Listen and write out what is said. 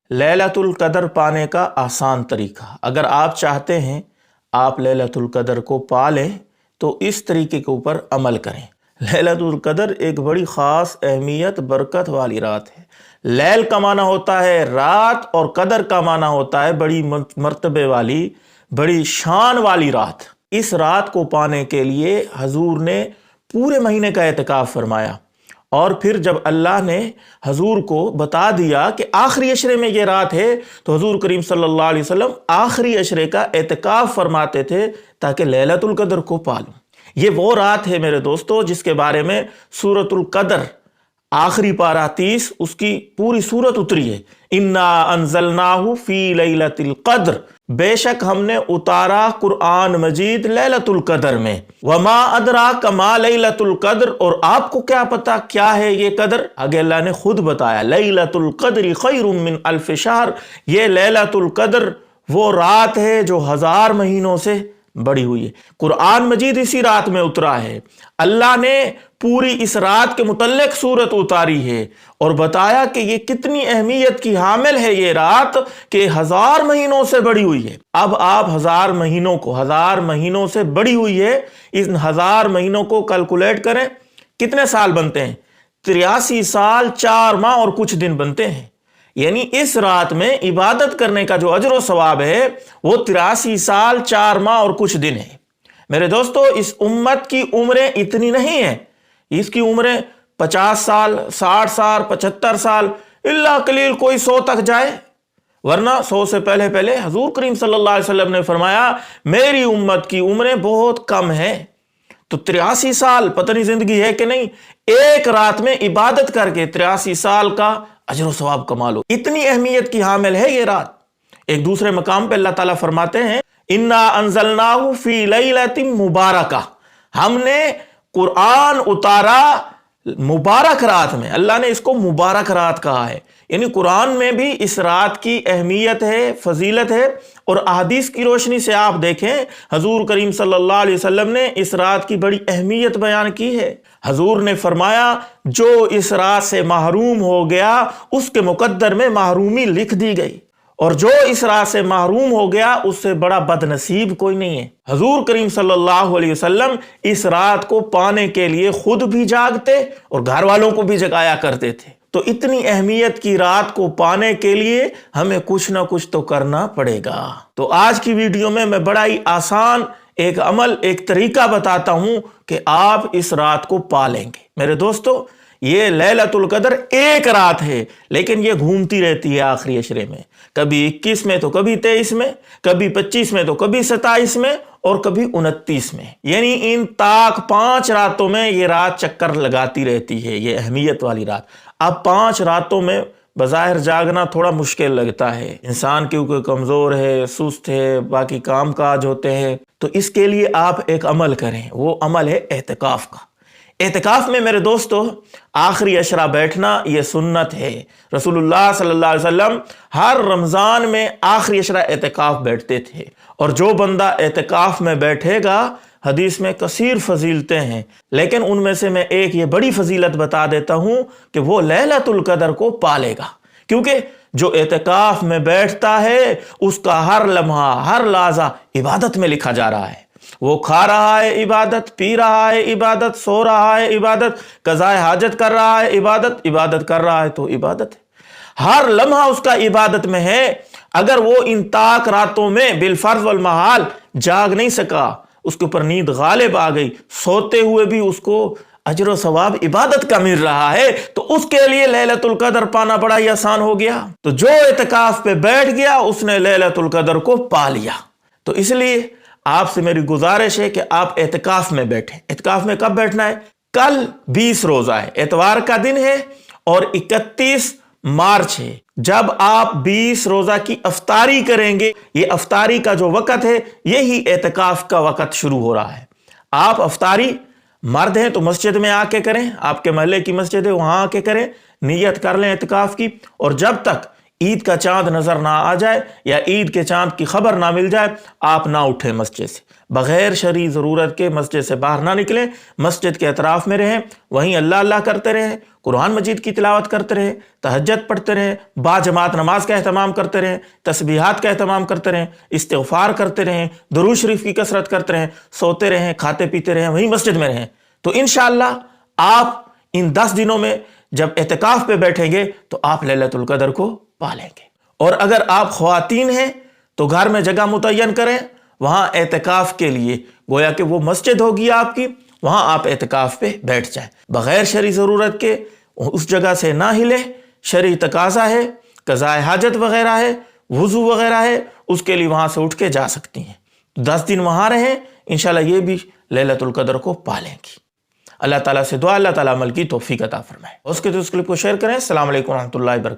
لیلۃ القدر پانے کا آسان طریقہ، اگر آپ چاہتے ہیں آپ لیلۃ القدر کو پا لیں تو اس طریقے کے اوپر عمل کریں۔ لیلۃ القدر ایک بڑی خاص اہمیت برکت والی رات ہے۔ لیل کا معنی ہوتا ہے رات، اور قدر کا معنی ہوتا ہے بڑی مرتبے والی، بڑی شان والی رات۔ اس رات کو پانے کے لیے حضور نے پورے مہینے کا اعتکاف فرمایا، اور پھر جب اللہ نے حضور کو بتا دیا کہ آخری عشرے میں یہ رات ہے تو حضور کریم صلی اللہ علیہ وسلم آخری عشرے کا اعتکاف فرماتے تھے تاکہ لیلۃ القدر کو پالوں۔ یہ وہ رات ہے میرے دوستو جس کے بارے میں سورۃ القدر آخری پارہ 30 اس کی پوری سورت اتری ہے۔ انا انزلناہ فی لیلۃ القدر، بے شک ہم نے اتارا قرآن مجید لیلۃ القدر میں۔ وما ادراک ما لیلۃ القدر، اور آپ کو کیا پتا کیا ہے یہ قدر؟ آگے اللہ نے خود بتایا، لیلۃ القدر خیر من الف شہر، یہ لیلۃ القدر وہ رات ہے جو 1000 مہینوں سے بڑی ہوئی ہے۔ قرآن مجید اسی رات میں اترا ہے۔ اللہ نے پوری اس رات کے متعلق سورت اتاری ہے اور بتایا کہ یہ کتنی اہمیت کی حامل ہے یہ رات کہ 1000 مہینوں سے بڑی ہوئی ہے۔ اب آپ 1000 مہینوں کو، 1000 مہینوں سے بڑی ہوئی ہے، ان 1000 مہینوں کو کیلکولیٹ کریں، کتنے سال بنتے ہیں؟ 83 سال 4 ماہ اور کچھ دن بنتے ہیں۔ یعنی اس رات میں عبادت کرنے کا جو اجر و ثواب ہے وہ 83 سال 4 ماہ اور کچھ دن ہے۔ میرے دوستو، اس امت کی عمریں اتنی نہیں ہیں، اس کی عمریں 50 سال، 60 سال، 75 سال، اللہ قلیل کوئی 100 تک جائے، ورنہ 100 سے پہلے حضور کریم صلی اللہ علیہ وسلم نے فرمایا میری امت کی عمریں بہت کم ہیں۔ تو 83 سال پتہ نہیں زندگی ہے کہ نہیں، ایک رات میں عبادت کر کے 83 سال کا اجر و ثواب کما لو۔ اتنی اہمیت کی حامل ہے یہ رات۔ ایک دوسرے مقام پہ اللہ تعالیٰ فرماتے ہیں انا انزلناہ فی لیلۃ مبارکہ، ہم نے قرآن اتارا مبارک رات میں۔ اللہ نے اس کو مبارک رات کہا ہے، یعنی قرآن میں بھی اس رات کی اہمیت ہے، فضیلت ہے، اور احادیث کی روشنی سے آپ دیکھیں حضور کریم صلی اللہ علیہ وسلم نے اس رات کی بڑی اہمیت بیان کی ہے۔ حضور نے فرمایا جو اس رات سے محروم ہو گیا اس کے مقدر میں محرومی لکھ دی گئی، اور جو اس رات سے محروم ہو گیا اس سے بڑا بد نصیب کوئی نہیں ہے۔ حضور کریم صلی اللہ علیہ وسلم اس رات کو پانے کے لیے خود بھی جاگتے اور گھر والوں کو بھی جگایا کرتے تھے۔ تو اتنی اہمیت کی رات کو پانے کے لیے ہمیں کچھ نہ کچھ تو کرنا پڑے گا۔ تو آج کی ویڈیو میں بڑا ہی آسان ایک عمل، ایک طریقہ بتاتا ہوں کہ آپ اس رات کو پا لیں گے۔ میرے دوستو، یہ لیلۃ القدر ایک رات ہے، لیکن یہ گھومتی رہتی ہے آخری عشرے میں، کبھی 21 میں تو کبھی 23 میں، کبھی 25 میں تو کبھی 27 میں، اور کبھی 29 میں۔ یعنی ان تاک 5 راتوں میں یہ رات چکر لگاتی رہتی ہے، یہ اہمیت والی رات۔ اب 5 راتوں میں بظاہر جاگنا تھوڑا مشکل لگتا ہے، انسان کیونکہ کمزور ہے، سست ہے، باقی کام کاج ہوتے ہیں، تو اس کے لیے آپ ایک عمل کریں، وہ عمل ہے اعتکاف کا۔ اعتکاف میں میرے دوستو آخری عشرہ بیٹھنا یہ سنت ہے۔ رسول اللہ صلی اللہ علیہ وسلم ہر رمضان میں آخری عشرہ اعتکاف بیٹھتے تھے، اور جو بندہ اعتکاف میں بیٹھے گا حدیث میں کثیر فضیلتیں ہیں، لیکن ان میں سے میں ایک یہ بڑی فضیلت بتا دیتا ہوں کہ وہ لیلۃ القدر کو پالے گا، کیونکہ جو اعتکاف میں بیٹھتا ہے اس کا ہر لمحہ، ہر لحظہ عبادت میں لکھا جا رہا ہے۔ وہ کھا رہا ہے عبادت، پی رہا ہے عبادت، سو رہا ہے عبادت، قضاء حاجت کر رہا ہے عبادت، عبادت کر رہا ہے تو عبادت ہے، ہر لمحہ اس کا عبادت میں ہے۔ اگر وہ ان تاک راتوں میں بالفرض والمحال جاگ نہیں سکا، اس کے اوپر نیند غالب آ گئی، سوتے ہوئے بھی اس کو اجر و ثواب عبادت کا مل رہا ہے، تو اس کے لیے لیلۃ القدر پانا بڑا ہی آسان ہو گیا۔ تو جو اعتکاف پہ بیٹھ گیا اس نے لیلۃ القدر کو پا لیا۔ تو اس لیے آپ سے میری گزارش ہے کہ آپ اعتکاف میں بیٹھیں۔ اعتکاف میں کب بیٹھنا ہے؟ کل 20 روزہ ہے، اتوار کا دن ہے، اور 31 مارچ ہے۔ جب آپ 20 روزہ کی افطاری کریں گے، یہ افطاری کا جو وقت ہے یہی اعتکاف کا وقت شروع ہو رہا ہے۔ آپ افطاری مرد ہیں تو مسجد میں آ کے کریں، آپ کے محلے کی مسجد ہے وہاں آ کے کریں، نیت کر لیں اعتکاف کی، اور جب تک عید کا چاند نظر نہ آ جائے یا عید کے چاند کی خبر نہ مل جائے، آپ نہ اٹھیں مسجد سے، بغیر شرعی ضرورت کے مسجد سے باہر نہ نکلیں، مسجد کے اطراف میں رہیں، وہیں اللہ اللہ کرتے رہیں، قرآن مجید کی تلاوت کرتے رہیں، تہجد پڑھتے رہیں، با جماعت نماز کا اہتمام کرتے رہیں، تسبیحات کا اہتمام کرتے رہیں، استغفار کرتے رہیں، درود شریف کی کثرت کرتے رہیں، سوتے رہیں، کھاتے پیتے رہیں، وہیں مسجد میں رہیں، تو انشاءاللہ آپ ان 10 دنوں میں جب اعتکاف پہ بیٹھیں گے تو آپ لیلۃ القدر کو پا لیں گے۔ اور اگر آپ خواتین ہیں تو گھر میں جگہ متعین کریں، وہاں اعتکاف کے لیے گویا کہ وہ مسجد ہوگی آپ کی، وہاں آپ اعتکاف پہ بیٹھ جائیں، بغیر شرعی ضرورت کے اس جگہ سے نہ ہلیں۔ شرعی تقاضا ہے، قضاء حاجت وغیرہ ہے، وضو وغیرہ ہے، اس کے لیے وہاں سے اٹھ کے جا سکتی ہیں۔ 10 دن وہاں رہیں، انشاءاللہ یہ بھی لیلۃ القدر کو پا لیں گی۔ اللہ تعالیٰ سے دعا، اللہ تعالیٰ عمل کی توفیق عطا فرمائے۔ اس کے تو اس کلپ کو شیئر کریں۔ السلام علیکم ورحمۃ اللہ وبرکاتہ۔